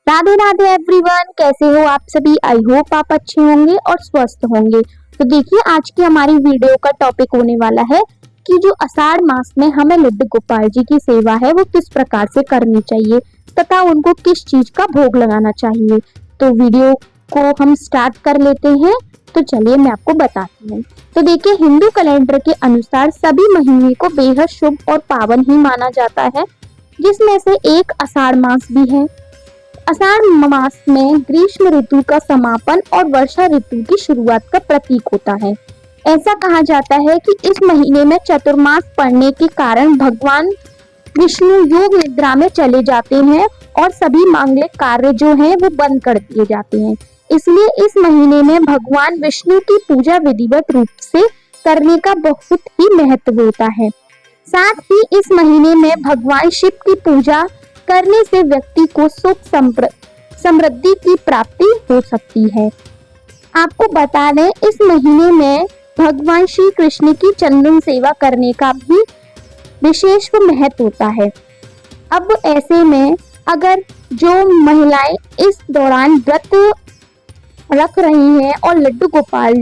Radhe Radhe everyone, कैसे हो आप सभी। आई होप आप अच्छे होंगे और स्वस्थ होंगे। तो देखिए, आज की हमारी वीडियो का टॉपिक होने वाला है कि जो आषाढ़ मास में हमें लड्डू गोपाल जी की सेवा है वो किस प्रकार से करनी चाहिए तथा उनको किस चीज का भोग लगाना चाहिए। तो वीडियो को हम स्टार्ट कर लेते हैं। तो चलिए मैं आपको बताती हूँ। तो देखिए, हिंदू कैलेंडर के अनुसार सभी महीने को बेहद शुभ और पावन ही माना जाता है, जिसमें से एक आषाढ़ मास भी है। आषाढ़ मास में ग्रीष्म ऋतु का समापन और वर्षा ऋतु की शुरुआत का प्रतीक होता है। ऐसा कहा जाता है कि इस महीने में चतुर्मास पड़ने के कारण भगवान विष्णु योग निद्रा में चले जाते हैं और सभी मांगलिक कार्य जो हैं वो बंद कर दिए जाते हैं। इसलिए इस महीने में भगवान विष्णु की पूजा विधिवत रूप से करने का बहुत ही महत्व होता है। साथ ही इस महीने में भगवान शिव की पूजा करने से व्यक्ति को सुख समृद्धि की प्राप्ति हो सकती है। आपको बता दें, इस महीने में भगवान श्री कृष्ण की चंदन सेवा करने का भी विशेष महत्व होता है। अब ऐसे में अगर जो महिलाएं इस दौरान व्रत रख रही हैं और लड्डू गोपाल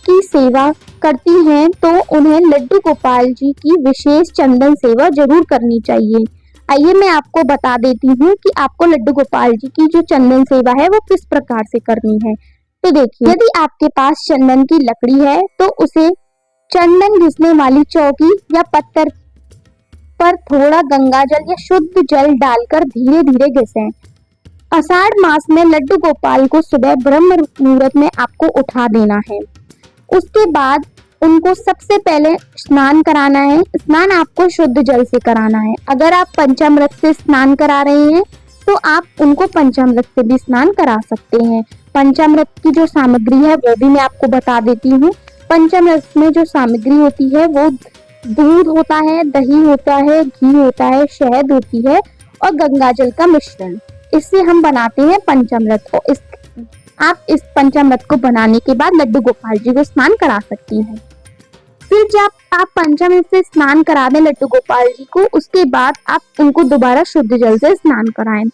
की सेवा करती हैं तो उन्हें लड्डू गोपाल जी की विशेष चंदन सेवा जरूर करनी चाहिए। आइए मैं आपको बता देती हूँ कि आपको लड्डू गोपाल जी की जो चंदन सेवा है वो किस प्रकार से करनी है। तो देखिए, यदि आपके पास चंदन की लकड़ी है तो उसे चंदन घिसने वाली चौकी या पत्थर पर थोड़ा गंगा जल या शुद्ध जल डालकर धीरे धीरे घिसें। आषाढ़ मास में लड्डू गोपाल को सुबह ब्रह्म मुहूर्त में आपको उठा देना है। उसके बाद उनको सबसे पहले स्नान कराना है। स्नान आपको शुद्ध जल से कराना है। अगर आप पंचामृत से स्नान करा रहे हैं तो आप उनको पंचामृत से भी स्नान करा सकते हैं। पंचामृत की जो सामग्री है वो भी मैं आपको बता देती हूँ। पंचामृत में जो सामग्री होती है वो दूध होता है, दही होता है, घी होता है, शहद होती है और गंगा जल का मिश्रण। इससे हम बनाते हैं पंचामृत को। आप इस पंचामृत को बनाने के बाद लड्डू गोपाल जी को स्नान करा सकती हैं। फिर जब आप पंचामृत से स्नान करा दें लड्डू गोपाल जी को, उसके बाद आप उनको दोबारा शुद्ध जल से स्नान कराएं।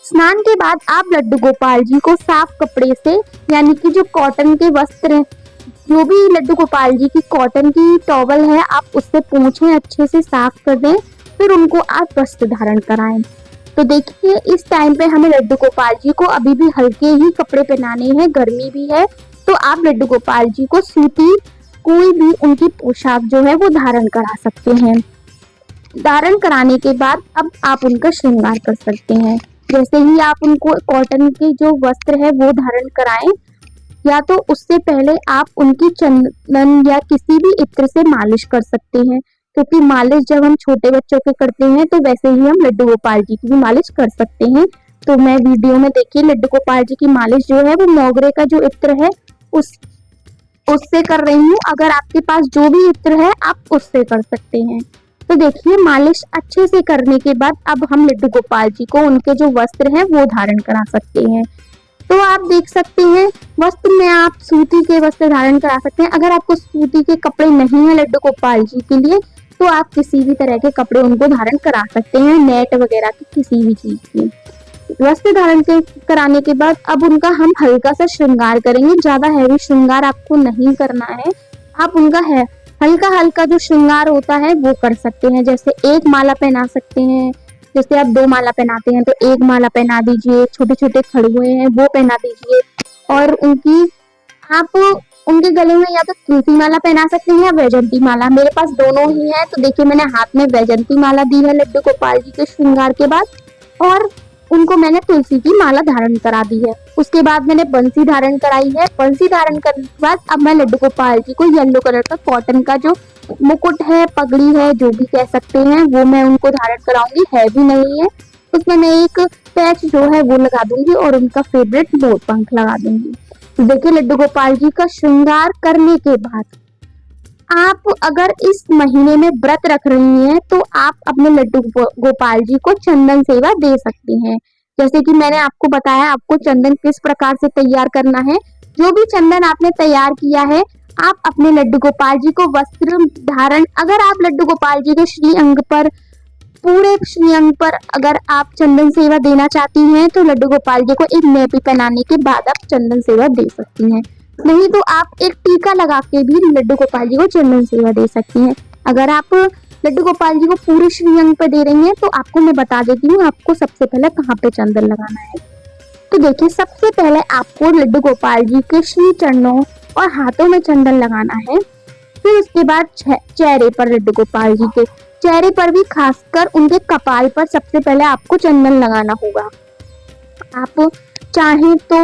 स्नान के बाद आप लड्डू गोपाल जी को साफ कपड़े से, यानी कि जो कॉटन के वस्त्र, जो भी लड्डू गोपाल जी की कॉटन की टॉवल है, आप उससे पोंछें, अच्छे से साफ कर दें। फिर उनको आप वस्त्र धारण कराएं। तो देखिए, इस टाइम पे हमें लड्डू गोपाल जी को अभी भी हल्के ही कपड़े पहनाने हैं, गर्मी भी है। तो आप लड्डू गोपाल जी को सूती कोई भी उनकी पोशाक जो है वो धारण करा सकते हैं। धारण कराने के बाद अब आप उनका श्रृंगार कर सकते हैं। जैसे ही आप उनको कॉटन के जो वस्त्र है वो धारण कराएं, या तो उससे पहले आप उनकी चंदन या किसी भी इत्र से मालिश कर सकते हैं, क्योंकि मालिश जब हम छोटे बच्चों के करते हैं तो वैसे ही हम लड्डू गोपाल जी की भी मालिश कर सकते हैं। तो मैं वीडियो में देखिए लड्डू गोपाल जी की मालिश जो है वो मोगरे का जो इत्र है उससे कर रही हूँ। अगर आपके पास जो भी इत्र है आप उससे कर सकते हैं। तो देखिए, मालिश अच्छे से करने के बाद अब हम लड्डू गोपाल जी को उनके जो वस्त्र हैं वो धारण करा सकते हैं। तो आप देख सकते हैं, वस्त्र में आप सूती के वस्त्र धारण करा सकते हैं। अगर आपको सूती के कपड़े नहीं है लड्डू गोपाल जी के लिए तो आप किसी भी तरह के कपड़े उनको धारण करा सकते हैं, नेट वगैरह की किसी भी चीज की। वस्त्र धारण कराने के बाद अब उनका हम हल्का सा श्रृंगार करेंगे। ज्यादा हैवी श्रृंगार आपको नहीं करना है। आप उनका है हल्का हल्का जो श्रृंगार होता है वो कर सकते हैं। जैसे एक माला पहना सकते हैं। जैसे आप 2 माला पहनाते हैं तो एक माला पहना दीजिए, छोटे छोटे खड़ुए हैं वो पहना दीजिए। और आप उनके गले में या तो तुलसी माला पहना सकते हैं या वैजंती माला। मेरे पास दोनों ही है। तो देखिए, मैंने हाथ में वैजंती माला दी है लड्डू गोपाल जी के श्रृंगार के बाद, और उनको मैंने तुलसी की माला धारण करा दी है। उसके बाद मैंने बंसी धारण कराई है। बंसी धारण करने के बाद अब मैं लड्डू गोपाल जी को येलो कलर का कॉटन का जो मुकुट है, पगड़ी है, जो भी कह सकते हैं, वो मैं उनको धारण कराऊंगी। हैवी नहीं है। उसमें मैं एक पैच जो है वो लगा दूंगी और उनका फेवरेट मोर पंख लगा दूंगी। तो देखिए, लड्डू गोपाल जी का श्रृंगार करने के बाद आप अगर इस महीने में व्रत रख रही हैं तो आप अपने लड्डू गोपाल जी को चंदन सेवा दे सकती हैं। जैसे कि मैंने आपको बताया आपको चंदन किस प्रकार से तैयार करना है। जो भी चंदन आपने तैयार किया है आप अपने लड्डू गोपाल जी को वस्त्र धारण, अगर आप लड्डू गोपाल जी के श्री अंग पर पूरे श्रीअंग पर अगर आप चंदन सेवा देना चाहती हैं तो लड्डू गोपाल जी को एक नेपी पहनाने के बाद आप चंदन सेवा दे सकती हैं। नहीं तो आप एक टीका लगा के भी लड्डू गोपाल जी को चंदन सेवा दे सकती हैं। अगर आप लड्डू गोपाल जी को पूरे श्रीअंग पे दे रही हैं तो आपको मैं बता देती हूँ आपको सबसे पहले कहाँ पे चंदन लगाना है। तो देखिए, सबसे पहले आपको लड्डू गोपाल जी के श्री चरणों और हाथों में चंदन लगाना है। फिर उसके बाद चेहरे पर, लड्डू गोपाल जी के चेहरे पर भी, खासकर उनके कपाल पर सबसे पहले आपको चंदन लगाना होगा। आप चाहें तो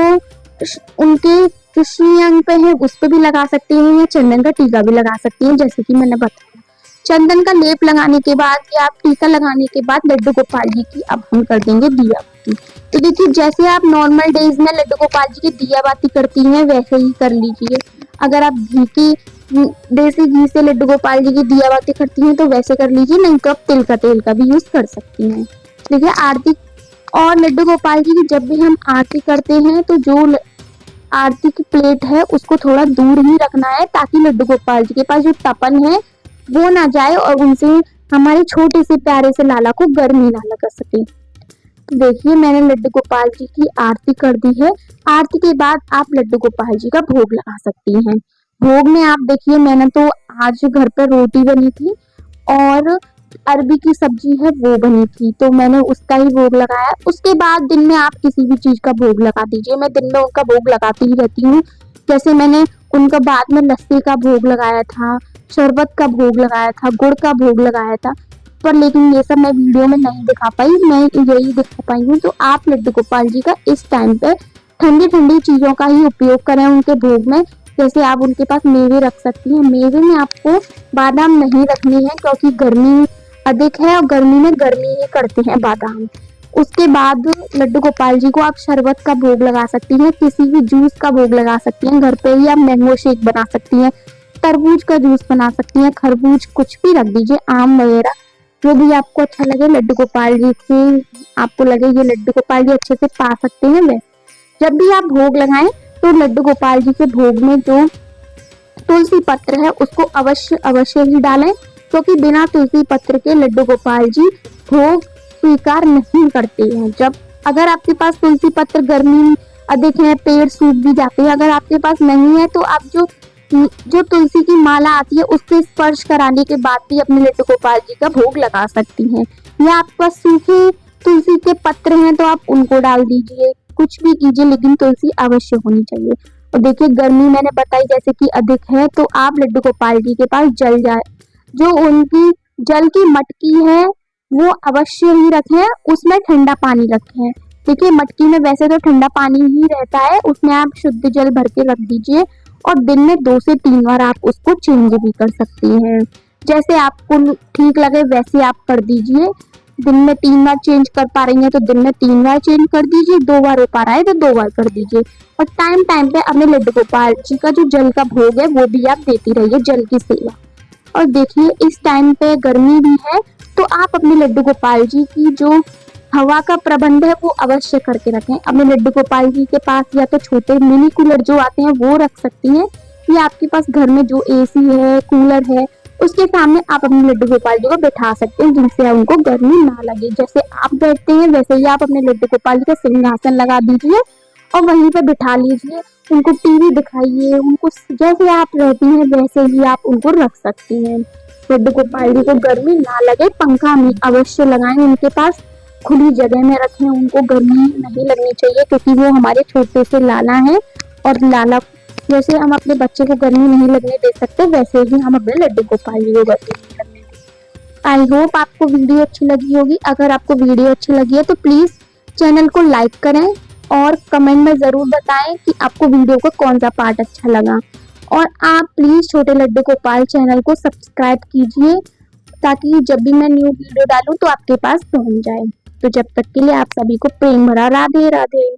उनके जो श्रीअंग पे है उस पे भी लगा सकती हैं या चंदन का टीका भी लगा सकती हैं, जैसे कि मैंने बताया। चंदन का लेप लगाने के बाद या आप टीका लगाने के बाद लड्डू गोपाल जी की अब हम कर देंगे दिया बाती। तो देखिए, जैसे आप नॉर्मल डेज में लड्डू गोपाल जी की दिया बाती करती हैं वैसे ही कर लीजिए। अगर आप देसी घी से लड्डू गोपाल जी की दिया बाती करती हैं तो वैसे कर लीजिए, नहीं तो आप तिल का भी यूज कर सकती हैं। देखिए, आरती और लड्डू गोपाल जी की जब भी हम आरती करते हैं तो जो आरती की प्लेट है उसको थोड़ा दूर ही रखना है, ताकि लड्डू गोपाल जी के पास जो तपन है वो ना जाए और उनसे हमारे छोटे से प्यारे से लाला को गर्मी ना लगा सके। तो देखिए, मैंने लड्डू गोपाल जी की आरती कर दी है। आरती के बाद आप लड्डू गोपाल जी का भोग लगा सकती हैं। भोग में आप देखिए, मैंने तो आज घर पर रोटी बनी थी और अरबी की सब्जी है वो बनी थी, तो मैंने उसका ही भोग लगाया। उसके बाद दिन में आप किसी भी चीज का भोग लगा दीजिए। मैं दिन में उनका भोग लगाती ही रहती हूँ। जैसे मैंने उनका बाद में लस्सी का भोग लगाया था, शरबत का भोग लगाया था, गुड़ का भोग लगाया था, पर लेकिन ये सब मैं वीडियो में नहीं दिखा पाई, मैं यही दिखा पाई हूँ। तो आप लड्डू गोपाल जी का इस टाइम पे ठंडी ठंडी चीजों का ही उपयोग करें उनके भोग में। जैसे आप उनके पास मेवे रख सकती हैं। मेवे में आपको बादाम नहीं रखनी है क्योंकि गर्मी अधिक है और गर्मी में गर्मी ही करते हैं बादाम। उसके बाद लड्डू गोपाल जी को आप शरबत का भोग लगा सकती हैं, किसी भी जूस का भोग लगा सकती हैं। घर पे ही आप मैंगो शेक बना सकती हैं, तरबूज का जूस बना सकती हैं, खरबूज, कुछ भी रख दीजिए, आम वगैरह, जो भी आपको अच्छा लगे। लड्डू गोपाल जी से आपको लगे ये लड्डू गोपाल जी अच्छे से पा सकते हैं वैसे जब भी आप भोग लगाएं तो लड्डू गोपाल जी के भोग में जो तुलसी पत्र है उसको अवश्य ही डालें, क्योंकि बिना तुलसी पत्र के लड्डू गोपाल जी भोग स्वीकार नहीं करते हैं। जब अगर आपके पास तुलसी पत्र, गर्मी अधिक है, पेड़ सूख भी जाते हैं, अगर आपके पास नहीं है तो आप जो तुलसी की माला आती है उससे स्पर्श कराने के बाद भी अपने लड्डू गोपाल जी का भोग लगा सकती हैं। या आपके पास सूखे तुलसी के पत्र हैं तो आप उनको डाल दीजिए, कुछ भी कीजिए, लेकिन तुलसी अवश्य होनी चाहिए। और देखिए, गर्मी मैंने बताई जैसे कि अधिक है, तो आप लड्डू गोपाल जी के पास जो उनकी जल की मटकी है वो अवश्य ही रखें, उसमें ठंडा पानी रखें। देखिए, मटकी में वैसे तो ठंडा पानी ही रहता है, उसमें आप शुद्ध जल भर के रख दीजिए और दिन में 2 से 3 बार आप उसको चेंज भी कर सकती हैं। जैसे आपको ठीक लगे वैसे आप कर दीजिए। दिन में 3 बार चेंज कर पा रही हैं तो दिन में 3 बार चेंज कर दीजिए, 2 बार हो पा रहा है तो 2 बार कर दीजिए। और टाइम टाइम पे अपने लड्डू गोपाल जी का जो जल का भोग है वो भी आप देती रहिए, जल की सेवा। और देखिए, इस टाइम पे गर्मी भी है तो आप अपने लड्डू गोपाल जी की जो हवा का प्रबंध है वो अवश्य करके रखें। अपने लड्डू गोपाल जी के पास या तो छोटे मिनी कूलर जो आते हैं वो रख सकती हैं, या आपके पास घर में जो एसी है, कूलर है, उसके सामने आप अपने लड्डू गोपाल जी को बैठा सकते हैं, जिनसे उनको गर्मी ना लगे। जैसे आप बैठते हैं वैसे ही आप अपने लड्डू गोपाल जी का सिंहासन लगा दीजिए और वहीं पे बिठा लीजिए, उनको टीवी दिखाइए, उनको जैसे आप रहती हैं वैसे ही आप उनको रख सकती हैं। लड्डू गोपाल जी को गर्मी ना लगे, पंखा में अवश्य लगाएं, उनके पास खुली जगह में रखें, उनको गर्मी नहीं लगनी चाहिए, क्योंकि वो हमारे छोटे से लाला हैं और लाला जैसे हम अपने बच्चे को गर्मी नहीं लगने दे सकते वैसे ही हम अपने लड्डू गोपाल जी को गर्मी नहीं लगने दें। आई होप आपको वीडियो अच्छी लगी होगी। अगर आपको वीडियो अच्छी लगी है तो प्लीज चैनल को लाइक करें और कमेंट में जरूर बताएं कि आपको वीडियो का कौन सा पार्ट अच्छा लगा। और आप प्लीज छोटे लड्डू गोपाल चैनल को सब्सक्राइब कीजिए, ताकि जब भी मैं न्यू वीडियो डालूं तो आपके पास पहुंच जाए। तो जब तक के लिए आप सभी को प्रेम भरा राधे राधे।